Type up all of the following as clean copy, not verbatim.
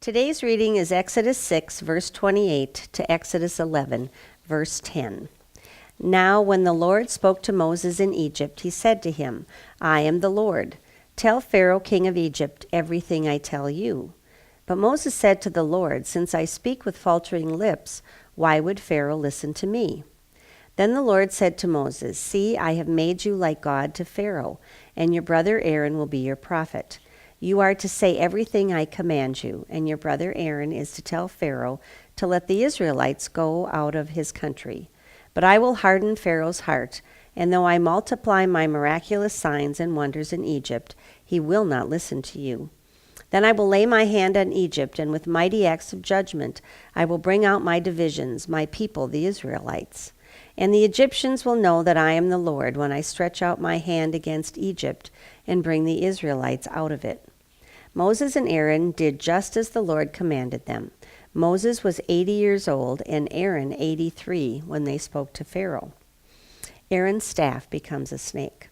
Today's reading is Exodus 6, verse 28 to Exodus 11, verse 10. Now when the Lord spoke to Moses in Egypt, he said to him, I am the Lord. Tell Pharaoh, king of Egypt, everything I tell you. But Moses said to the Lord, Since I speak with faltering lips, why would Pharaoh listen to me? Then the Lord said to Moses, See, I have made you like God to Pharaoh, and your brother Aaron will be your prophet. You are to say everything I command you, and your brother Aaron is to tell Pharaoh to let the Israelites go out of his country. But I will harden Pharaoh's heart, and though I multiply my miraculous signs and wonders in Egypt, he will not listen to you. Then I will lay my hand on Egypt, and with mighty acts of judgment I will bring out my divisions, my people, the Israelites. And the Egyptians will know that I am the Lord when I stretch out my hand against Egypt and bring the Israelites out of it. Moses and Aaron did just as the Lord commanded them. Moses was 80 years old and Aaron 83 when they spoke to Pharaoh. Aaron's staff becomes a snake.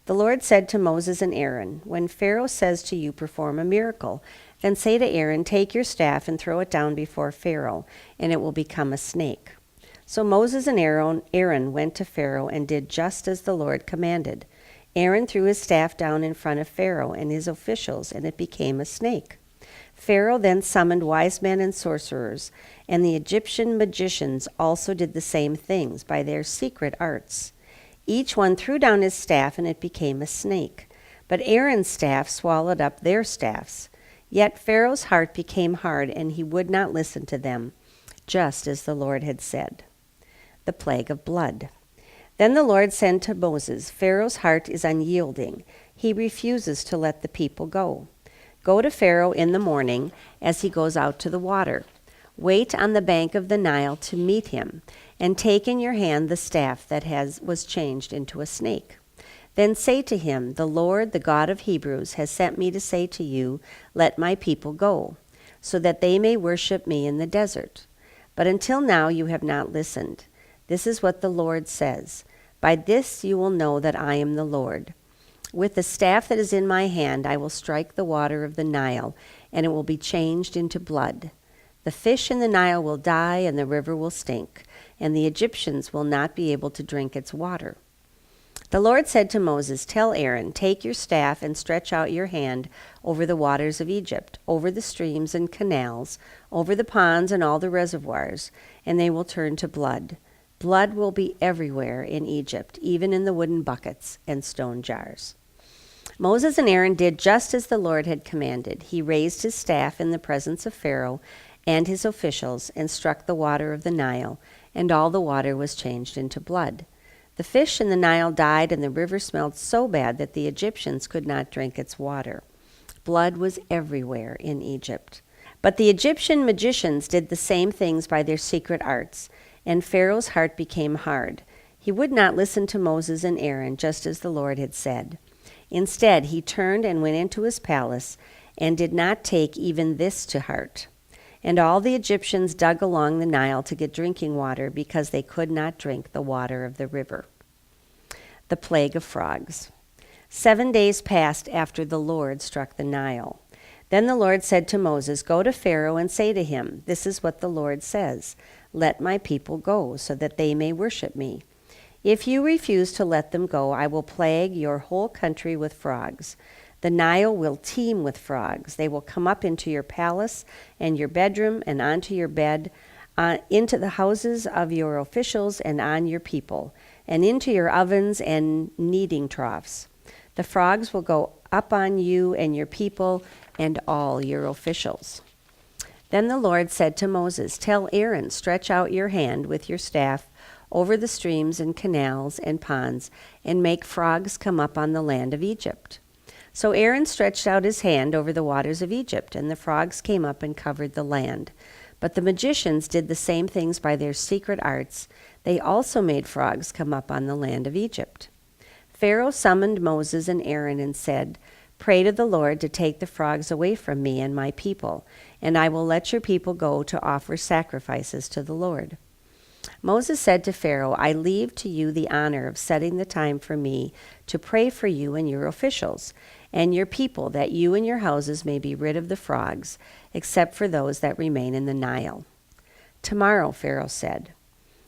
The Lord said to Moses and Aaron, When Pharaoh says to you, perform a miracle, then say to Aaron, Take your staff and throw it down before Pharaoh, and it will become a snake. So Moses and Aaron went to Pharaoh and did just as the Lord commanded. Aaron threw his staff down in front of Pharaoh and his officials, and it became a snake. Pharaoh then summoned wise men and sorcerers, and the Egyptian magicians also did the same things by their secret arts. Each one threw down his staff, and it became a snake. But Aaron's staff swallowed up their staffs. Yet Pharaoh's heart became hard, and he would not listen to them, just as the Lord had said. The plague of blood. Then the Lord said to Moses, Pharaoh's heart is unyielding. He refuses to let the people go. Go to Pharaoh in the morning as he goes out to the water. Wait on the bank of the Nile to meet him, and take in your hand the staff that was changed into a snake. Then say to him, The Lord, the God of Hebrews, has sent me to say to you, Let my people go, so that they may worship me in the desert. But until now you have not listened. This is what the Lord says. By this you will know that I am the Lord. With the staff that is in my hand I will strike the water of the Nile, and it will be changed into blood. The fish in the Nile will die, and the river will stink, and the Egyptians will not be able to drink its water. The Lord said to Moses, Tell Aaron, Take your staff and stretch out your hand over the waters of Egypt, over the streams and canals, over the ponds and all the reservoirs, and they will turn to blood. Blood will be everywhere in Egypt, even in the wooden buckets and stone jars. Moses and Aaron did just as the Lord had commanded. He raised his staff in the presence of Pharaoh and his officials and struck the water of the Nile, and all the water was changed into blood. The fish in the Nile died, and the river smelled so bad that the Egyptians could not drink its water. Blood was everywhere in Egypt. But the Egyptian magicians did the same things by their secret arts, and Pharaoh's heart became hard. He would not listen to Moses and Aaron, just as the Lord had said. Instead, he turned and went into his palace, and did not take even this to heart. And all the Egyptians dug along the Nile to get drinking water, because they could not drink the water of the river. The plague of frogs. 7 days passed after the Lord struck the Nile. Then the Lord said to Moses, Go to Pharaoh and say to him, This is what the Lord says, Let my people go, so that they may worship me. If you refuse to let them go, I will plague your whole country with frogs. The Nile will teem with frogs. They will come up into your palace and your bedroom and onto your bed, into the houses of your officials and on your people, and into your ovens and kneading troughs. The frogs will go up on you and your people and all your officials. Then the Lord said to Moses, Tell Aaron, Stretch out your hand with your staff over the streams and canals and ponds, and make frogs come up on the land of Egypt. So Aaron stretched out his hand over the waters of Egypt, and the frogs came up and covered the land. But the magicians did the same things by their secret arts. They also made frogs come up on the land of Egypt. Pharaoh summoned Moses and Aaron and said, Pray to the Lord to take the frogs away from me and my people, and I will let your people go to offer sacrifices to the Lord. Moses said to Pharaoh, I leave to you the honor of setting the time for me to pray for you and your officials and your people, that you and your houses may be rid of the frogs, except for those that remain in the Nile. Tomorrow, Pharaoh said.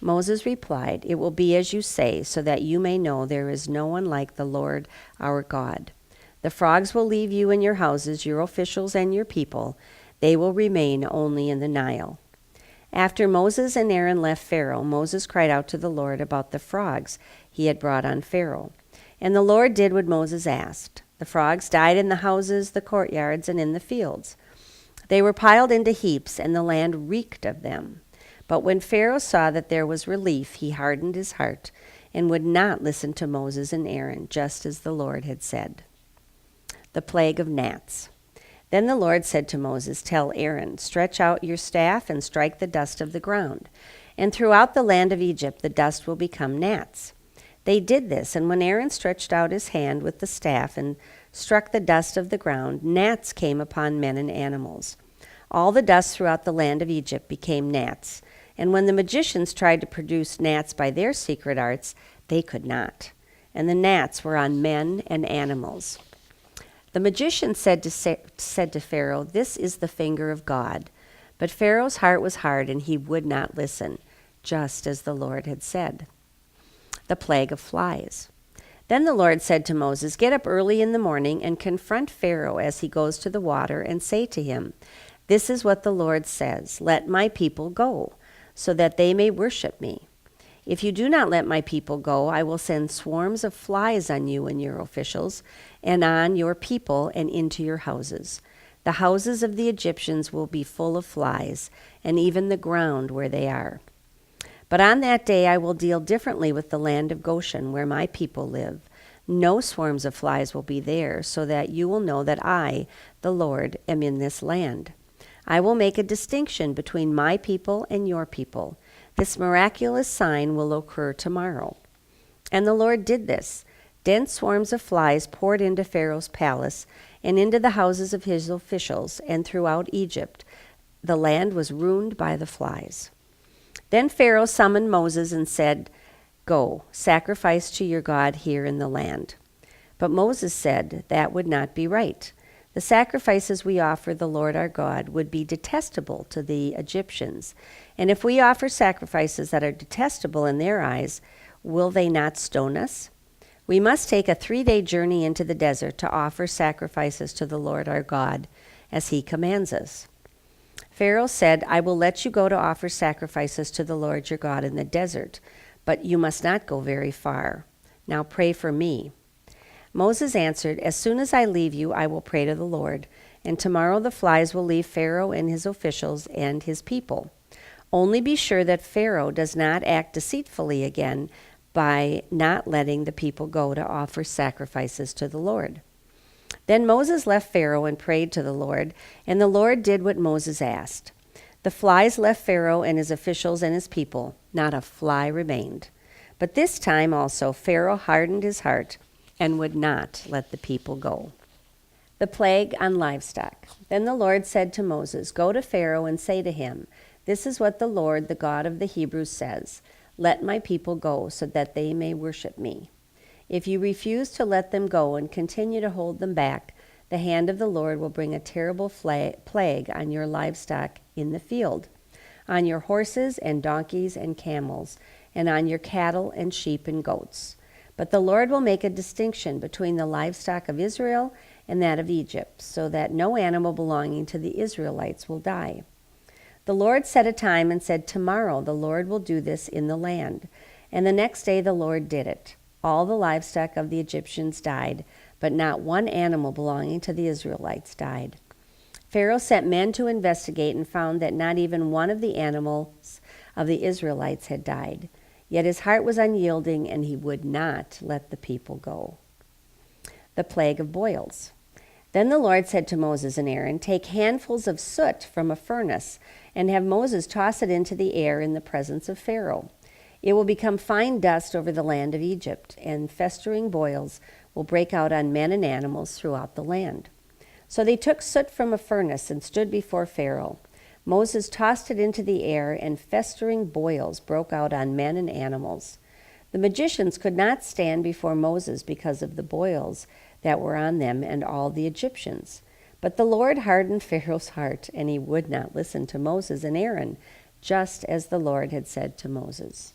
Moses replied, It will be as you say, so that you may know there is no one like the Lord our God. The frogs will leave you and your houses, your officials and your people. They will remain only in the Nile. After Moses and Aaron left Pharaoh, Moses cried out to the Lord about the frogs he had brought on Pharaoh. And the Lord did what Moses asked. The frogs died in the houses, the courtyards, and in the fields. They were piled into heaps, and the land reeked of them. But when Pharaoh saw that there was relief, he hardened his heart and would not listen to Moses and Aaron, just as the Lord had said. The plague of gnats. Then the Lord said to Moses, Tell Aaron, stretch out your staff and strike the dust of the ground. And throughout the land of Egypt the dust will become gnats. They did this, and when Aaron stretched out his hand with the staff and struck the dust of the ground, gnats came upon men and animals. All the dust throughout the land of Egypt became gnats. And when the magicians tried to produce gnats by their secret arts, they could not. And the gnats were on men and animals. The magician said to Pharaoh, This is the finger of God. But Pharaoh's heart was hard, and he would not listen, just as the Lord had said. The plague of flies. Then the Lord said to Moses, Get up early in the morning and confront Pharaoh as he goes to the water, and say to him, This is what the Lord says, Let my people go, so that they may worship me. If you do not let my people go, I will send swarms of flies on you and your officials, and on your people and into your houses. The houses of the Egyptians will be full of flies, and even the ground where they are. But on that day I will deal differently with the land of Goshen, where my people live. No swarms of flies will be there, so that you will know that I, the Lord, am in this land. I will make a distinction between my people and your people. This miraculous sign will occur tomorrow. And the Lord did this. Dense swarms of flies poured into Pharaoh's palace and into the houses of his officials, and throughout Egypt. The land was ruined by the flies. Then Pharaoh summoned Moses and said, Go, sacrifice to your God here in the land. But Moses said, That would not be right. The sacrifices we offer the Lord our God would be detestable to the Egyptians. And if we offer sacrifices that are detestable in their eyes, will they not stone us? We must take a 3-day journey into the desert to offer sacrifices to the Lord our God, as he commands us. Pharaoh said, I will let you go to offer sacrifices to the Lord your God in the desert, but you must not go very far. Now pray for me. Moses answered, As soon as I leave you, I will pray to the Lord, and tomorrow the flies will leave Pharaoh and his officials and his people. Only be sure that Pharaoh does not act deceitfully again by not letting the people go to offer sacrifices to the Lord. Then Moses left Pharaoh and prayed to the Lord, and the Lord did what Moses asked. The flies left Pharaoh and his officials and his people. Not a fly remained. But this time also Pharaoh hardened his heart and would not let the people go. The plague on livestock. Then the Lord said to Moses, Go to Pharaoh and say to him, This is what the Lord, the God of the Hebrews, says, Let my people go so that they may worship me. If you refuse to let them go and continue to hold them back, the hand of the Lord will bring a terrible plague on your livestock in the field, on your horses and donkeys and camels, and on your cattle and sheep and goats. But the Lord will make a distinction between the livestock of Israel and that of Egypt, so that no animal belonging to the Israelites will die. The Lord set a time and said, Tomorrow the Lord will do this in the land. And the next day the Lord did it. All the livestock of the Egyptians died, but not one animal belonging to the Israelites died. Pharaoh sent men to investigate and found that not even one of the animals of the Israelites had died. Yet his heart was unyielding, and he would not let the people go. The plague of boils. Then the Lord said to Moses and Aaron, Take handfuls of soot from a furnace, and have Moses toss it into the air in the presence of Pharaoh. It will become fine dust over the land of Egypt, and festering boils will break out on men and animals throughout the land. So they took soot from a furnace and stood before Pharaoh. Moses tossed it into the air, and festering boils broke out on men and animals. The magicians could not stand before Moses because of the boils that were on them and all the Egyptians. But the Lord hardened Pharaoh's heart, and he would not listen to Moses and Aaron, just as the Lord had said to Moses.